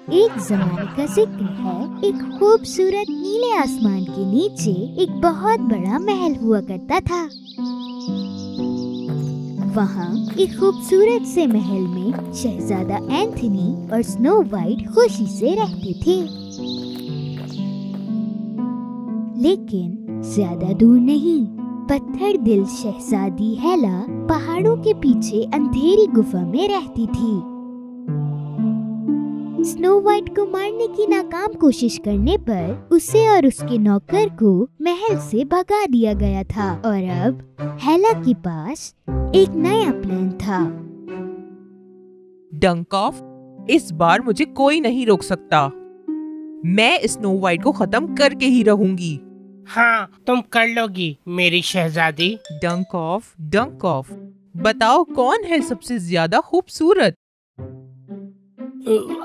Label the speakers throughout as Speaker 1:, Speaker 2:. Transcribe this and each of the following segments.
Speaker 1: एक जमाने का जिक्र है। एक खूबसूरत नीले आसमान के नीचे एक बहुत बड़ा महल हुआ करता था। वहाँ एक खूबसूरत से महल में शहजादा एंथनी और स्नो वाइट खुशी से रहते थे। लेकिन ज्यादा दूर नहीं, पत्थर दिल शहजादी हेला पहाड़ों के पीछे अंधेरी गुफा में रहती थी। स्नो वाइट को मारने की नाकाम कोशिश करने पर उसे और उसके नौकर को महल से भगा दिया गया था और अब हेला के पास एक नया प्लान था।
Speaker 2: डंकॉफ, इस बार मुझे कोई नहीं रोक सकता। मैं स्नो वाइट को खत्म करके ही रहूंगी।
Speaker 3: हाँ, तुम कर लोगी मेरी शहजादी।
Speaker 2: डंकॉफ, डंकॉफ, बताओ कौन है सबसे ज्यादा खूबसूरत?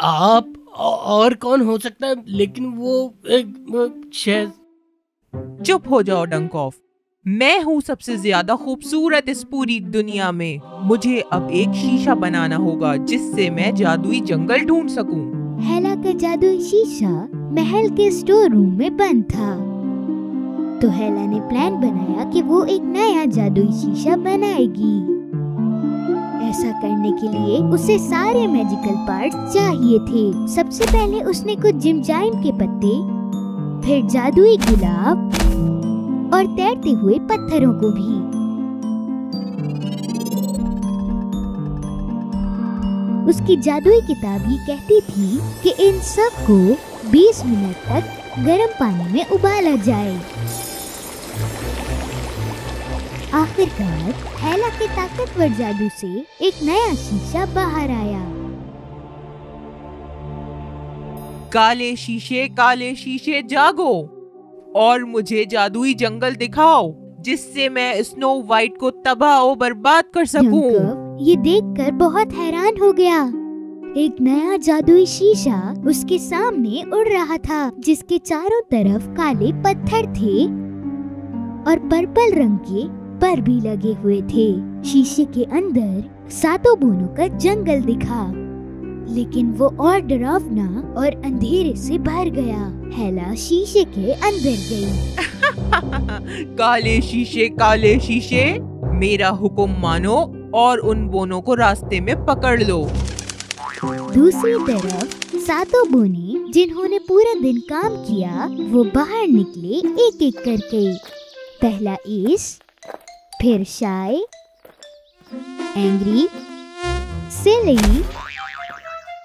Speaker 3: आप और कौन हो सकता है, लेकिन वो
Speaker 2: चुप हो जाओ डंकॉफ। मैं हूँ सबसे ज्यादा खूबसूरत इस पूरी दुनिया में। मुझे अब एक शीशा बनाना होगा जिससे मैं जादुई जंगल ढूंढ सकूं।
Speaker 1: हेला का जादुई शीशा महल के स्टोर रूम में बंद था। तो हेला ने प्लान बनाया कि वो एक नया जादुई शीशा बनाएगी। ऐसा करने के लिए उसे सारे मैजिकल पार्ट चाहिए थे। सबसे पहले उसने कुछ जिमजाइम के पत्ते, फिर जादुई गुलाब और तैरते हुए पत्थरों को भी। उसकी जादुई किताब ही कहती थी कि इन सब को 20 मिनट तक गर्म पानी में उबाला जाए। आखिरकार हेला के ताकतवर जादू से एक नया शीशा बाहर आया।
Speaker 2: काले शीशे जागो और मुझे जादुई जंगल दिखाओ जिससे मैं स्नो वाइट को तबाह और बर्बाद कर सकूं।
Speaker 1: डंकॉफ ये देखकर बहुत हैरान हो गया। एक नया जादुई शीशा उसके सामने उड़ रहा था जिसके चारों तरफ काले पत्थर थे और पर्पल रंग के पर भी लगे हुए थे। शीशे के अंदर 7 बोनों का जंगल दिखा, लेकिन वो और डरावना और अंधेरे से भर गया। हेला शीशे के अंदर गई।
Speaker 2: काले शीशे, मेरा हुक्म मानो और उन बोनों को रास्ते में पकड़ लो।
Speaker 1: दूसरी तरफ 7 बोने जिन्होंने पूरा दिन काम किया वो बाहर निकले एक एक करके। पहला एस, फिर शाय, एंग्री, सिली,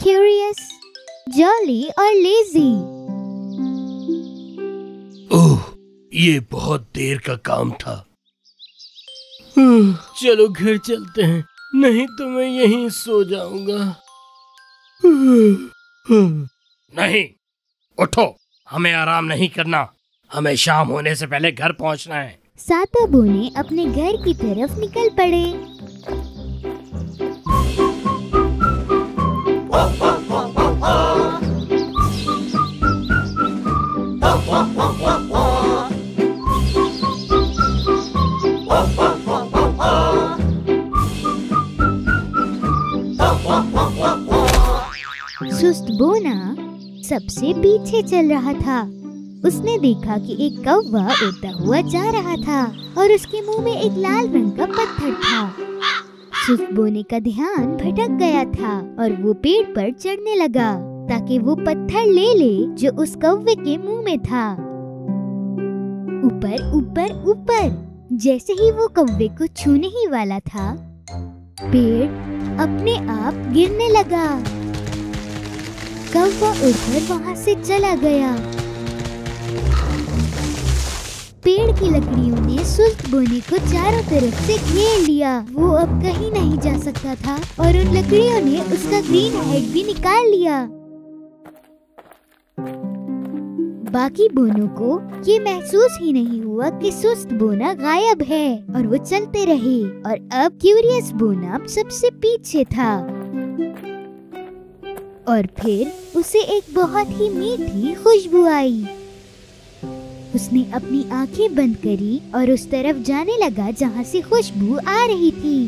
Speaker 1: क्यूरियस, जॉली और लेजी।
Speaker 3: ओह, ये बहुत देर का काम था। चलो घर चलते हैं, नहीं तो मैं यहीं सो जाऊंगा। नहीं, उठो, हमें आराम नहीं करना। हमें शाम होने से पहले घर पहुंचना है।
Speaker 1: 7 बोने अपने घर की तरफ निकल पड़े। सुस्त बोना सबसे पीछे चल रहा था। उसने देखा कि एक कौवा उड़ता हुआ जा रहा था और उसके मुंह में एक लाल रंग का पत्थर था। सुस्त बोने का ध्यान भटक गया था और वो पेड़ पर चढ़ने लगा ताकि वो पत्थर ले ले जो उस कौवे के मुंह में था। ऊपर ऊपर ऊपर, जैसे ही वो कौवे को छूने ही वाला था, पेड़ अपने आप गिरने लगा। कौवा उड़कर वहाँ से चला गया। पेड़ की लकड़ियों ने सुस्त बोने को चारों तरफ से घेर लिया। वो अब कहीं नहीं जा सकता था और उन लकड़ियों ने उसका ग्रीन हेड भी निकाल लिया। बाकी बोनों को ये महसूस ही नहीं हुआ कि सुस्त बोना गायब है और वो चलते रहे। और अब क्यूरियस बोना सबसे पीछे था और फिर उसे एक बहुत ही मीठी खुशबू आई। उसने अपनी आंखें बंद करी और उस तरफ जाने लगा जहाँ से खुशबू आ रही थी।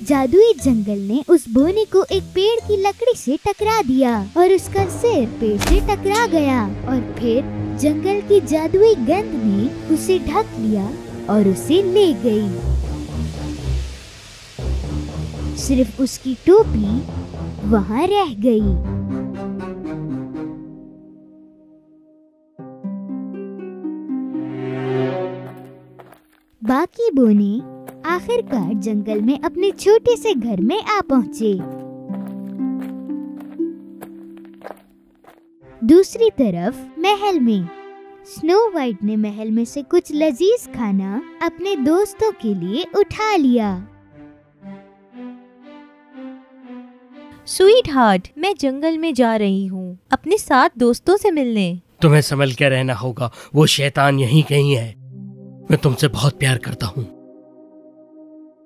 Speaker 1: जादुई जंगल ने उस बोने को एक पेड़ की लकड़ी से टकरा दिया और उसका सिर पेड़ से टकरा गया और फिर जंगल की जादुई गंध ने उसे ढक लिया और उसे ले गई। सिर्फ उसकी टोपी वहाँ रह गई। बाकी बोने आखिरकार जंगल में अपने छोटे से घर में आ पहुँचे। दूसरी तरफ महल में स्नो वाइट ने महल में से कुछ लजीज खाना अपने दोस्तों के लिए उठा लिया।
Speaker 4: स्वीट हार्ट, मैं जंगल में जा रही हूँ अपने 7 दोस्तों से मिलने।
Speaker 3: तुम्हें संभल के रहना होगा, वो शैतान यहीं कहीं है। मैं तुमसे बहुत प्यार करता हूँ।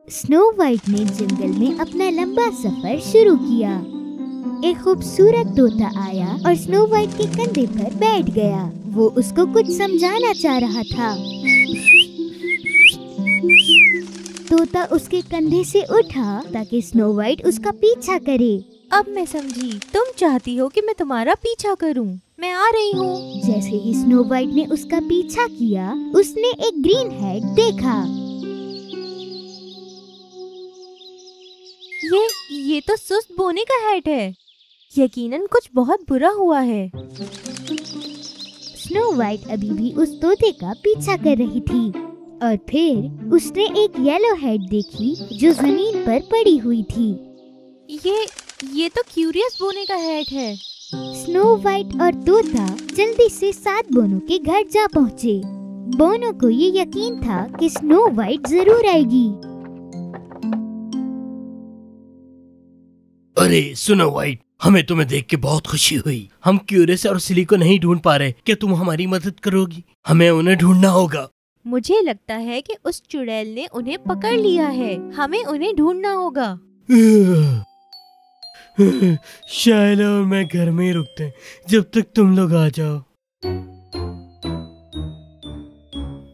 Speaker 1: स्नो वाइट ने जंगल में अपना लंबा सफर शुरू किया। एक खूबसूरत तोता आया और स्नो वाइट के कंधे पर बैठ गया। वो उसको कुछ समझाना चाह रहा था। तोता उसके कंधे से उठा ताकि स्नो वाइट उसका पीछा करे।
Speaker 4: अब मैं समझी, तुम चाहती हो कि मैं तुम्हारा पीछा करूं। मैं आ रही हूँ।
Speaker 1: जैसे ही स्नो वाइट ने उसका पीछा किया, उसने एक ग्रीन हेड देखा।
Speaker 4: ये तो सुस्त बोने का हेड है। यकीनन कुछ बहुत बुरा हुआ है।
Speaker 1: स्नो वाइट अभी भी उस तोते का पीछा कर रही थी और फिर उसने एक येलो हेड देखी जो जमीन पर पड़ी हुई थी।
Speaker 4: ये तो क्यूरियस बोने का हेड है।
Speaker 1: स्नो वाइट और तोता जल्दी से 7 बोनों के घर जा पहुँचे। बोनों को ये यकीन था कि स्नो वाइट जरूर आएगी।
Speaker 3: अरे स्नो वाइट, हमें तुम्हें देख के बहुत खुशी हुई। हम क्यूरियस और सिली को नहीं ढूंढ पा रहे। क्या तुम हमारी मदद करोगी? हमें उन्हें ढूंढना होगा।
Speaker 4: मुझे लगता है कि उस चुड़ैल ने उन्हें पकड़ लिया है। हमें उन्हें ढूंढना होगा।
Speaker 3: शायला और मैं घर में ही रुकते हैं जब तक तुम लोग आ जाओ।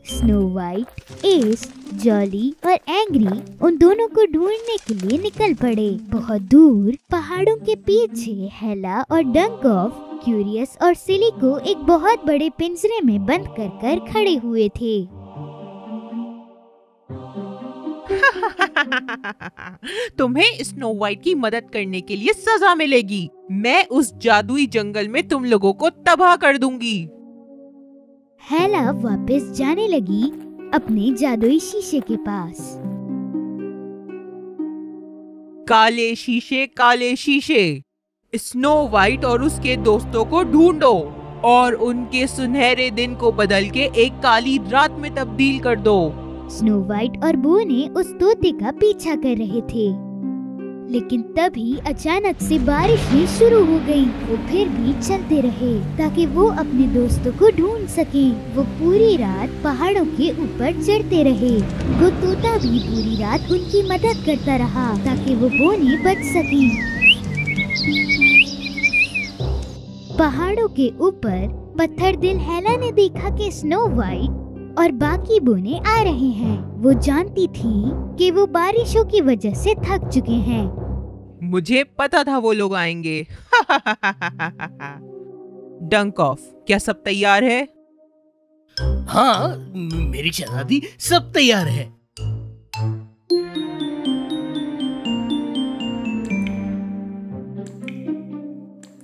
Speaker 1: स्नो वाइट, एस, जॉली और एंग्री उन दोनों को ढूंढने के लिए निकल पड़े। बहुत दूर पहाड़ों के पीछे हेला और डंकॉफ क्यूरियस और सिली को एक बहुत बड़े पिंजरे में बंद कर खड़े हुए थे।
Speaker 2: तुम्हें स्नो वाइट की मदद करने के लिए सजा मिलेगी। मैं उस जादुई जंगल में तुम लोगों को तबाह कर दूंगी।
Speaker 1: हेला वापस जाने लगी अपने जादुई शीशे के पास।
Speaker 2: काले शीशे, स्नो वाइट और उसके दोस्तों को ढूंढो और उनके सुनहरे दिन को बदल के एक काली रात में तब्दील कर दो।
Speaker 1: स्नो वाइट और बोने उस तोते का पीछा कर रहे थे, लेकिन तभी अचानक से बारिश भी शुरू हो गई। वो फिर भी चलते रहे ताकि वो अपने दोस्तों को ढूंढ सके। वो पूरी रात पहाड़ों के ऊपर चढ़ते रहे। वो तोता भी पूरी रात उनकी मदद करता रहा ताकि वो बोने बच सके। पहाड़ों के ऊपर पत्थर दिल हेला ने देखा कि स्नो वाइट और बाकी बोने आ रहे हैं। वो जानती थी कि वो बारिशों की वजह से थक चुके हैं।
Speaker 2: मुझे पता था वो लोग आएंगे। डंक ऑफ, क्या सब तैयार है?
Speaker 3: हाँ, मेरी शहजादी, सब तैयार है।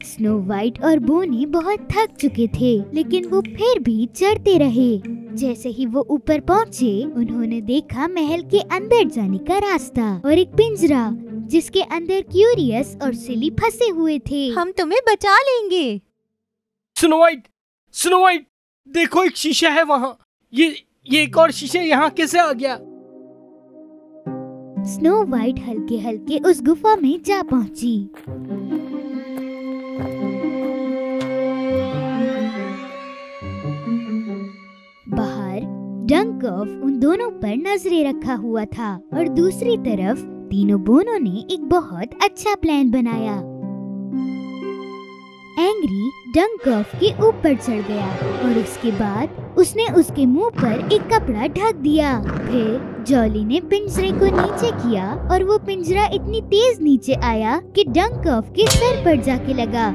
Speaker 1: स्नो वाइट और बोने बहुत थक चुके थे, लेकिन वो फिर भी चढ़ते रहे। जैसे ही वो ऊपर पहुँचे, उन्होंने देखा महल के अंदर जाने का रास्ता और एक पिंजरा जिसके अंदर क्यूरियस और सिली फंसे हुए थे।
Speaker 4: हम तुम्हें बचा लेंगे।
Speaker 3: स्नो वाइट, देखो एक शीशा है वहाँ। ये एक और शीशा यहाँ कैसे आ गया?
Speaker 1: स्नो वाइट हल्के हल्के उस गुफा में जा पहुँची। बाहर डंकॉफ उन दोनों पर नजरें रखा हुआ था और दूसरी तरफ तीनों बोनों ने एक बहुत अच्छा प्लान बनाया। एंग्री डंकॉफ के ऊपर चढ़ गया और उसके बाद उसने उसके मुंह पर एक कपड़ा ढक दिया। फिर जॉली ने पिंजरे को नीचे किया और वो पिंजरा इतनी तेज नीचे आया कि डंकॉफ के सर पर जाके लगा।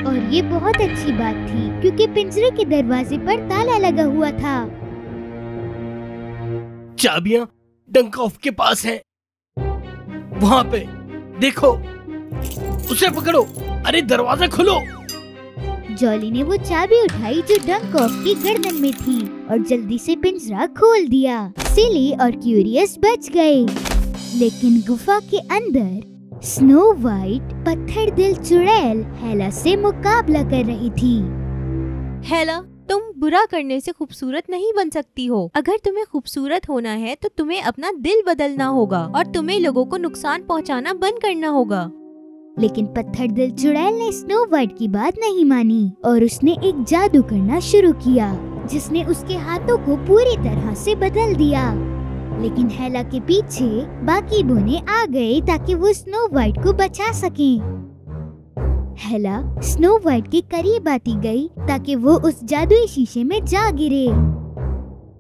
Speaker 1: और ये बहुत अच्छी बात थी क्योंकि पिंजरे के दरवाजे पर ताला लगा हुआ था।
Speaker 3: चाबियां डंकॉफ के पास हैं। वहाँ पे देखो, उसे पकड़ो। अरे दरवाजा खोलो।
Speaker 1: जॉली ने वो चाबी उठाई जो डंकॉफ की गर्दन में थी और जल्दी से पिंजरा खोल दिया। सिली और क्यूरियस बच गए, लेकिन गुफा के अंदर स्नो वाइट पत्थर दिल चुड़ैल हेला से मुकाबला कर रही थी।
Speaker 4: हेला, तुम बुरा करने से खूबसूरत नहीं बन सकती हो। अगर तुम्हें खूबसूरत होना है तो तुम्हें अपना दिल बदलना होगा और तुम्हें लोगों को नुकसान पहुंचाना बंद करना होगा।
Speaker 1: लेकिन पत्थर दिल चुड़ैल ने स्नो वाइट की बात नहीं मानी और उसने एक जादू करना शुरू किया जिसने उसके हाथों को पूरी तरह से बदल दिया। लेकिन हेला के पीछे बाकी बोने आ गए ताकि वो स्नो वाइट को बचा सकें। हेला स्नो वाइट के करीब आती गई ताकि वो उस जादुई शीशे में जा गिरे।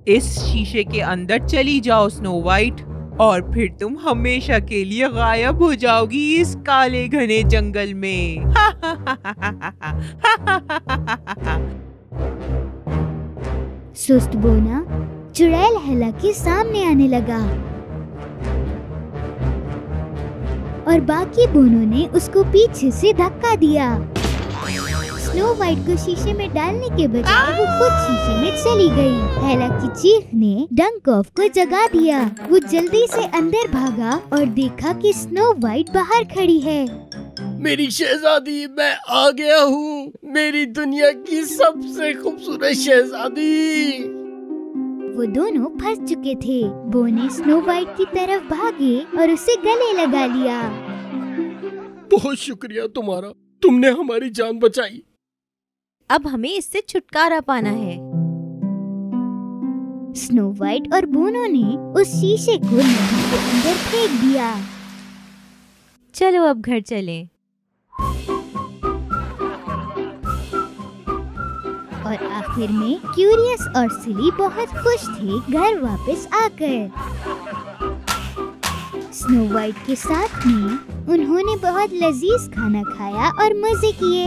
Speaker 2: इस शीशे के अंदर चली जाओ स्नो वाइट, और फिर तुम हमेशा के लिए गायब हो जाओगी इस काले घने जंगल में।
Speaker 1: सुस्त बोना चुड़ैल हेला के सामने आने लगा और बाकी बोनों ने उसको पीछे से धक्का दिया। स्नो वाइट को शीशे में डालने के बजाय वो खुद शीशे में चली गई। हेला की चीख ने डंकॉफ को जगा दिया। वो जल्दी से अंदर भागा और देखा कि स्नो वाइट बाहर खड़ी है।
Speaker 3: मेरी शहजादी, मैं आ गया हूँ। मेरी दुनिया की सबसे खूबसूरत शहजादी।
Speaker 1: वो दोनों फंस चुके थे। बो ने स्नो वाइट की तरफ भागे और उसे गले लगा लिया।
Speaker 3: बहुत शुक्रिया तुम्हारा, तुमने हमारी जान बचाई।
Speaker 4: अब हमें इससे छुटकारा पाना है।
Speaker 1: स्नो वाइट और बोनो ने उस शीशे को नदी के अंदर फेंक दिया।
Speaker 4: चलो अब घर चलें।
Speaker 1: और आखिर में क्यूरियस और सिली बहुत खुश थे घर वापस आकर। स्नो वाइट के साथ में उन्होंने बहुत लजीज खाना खाया और मजे किए।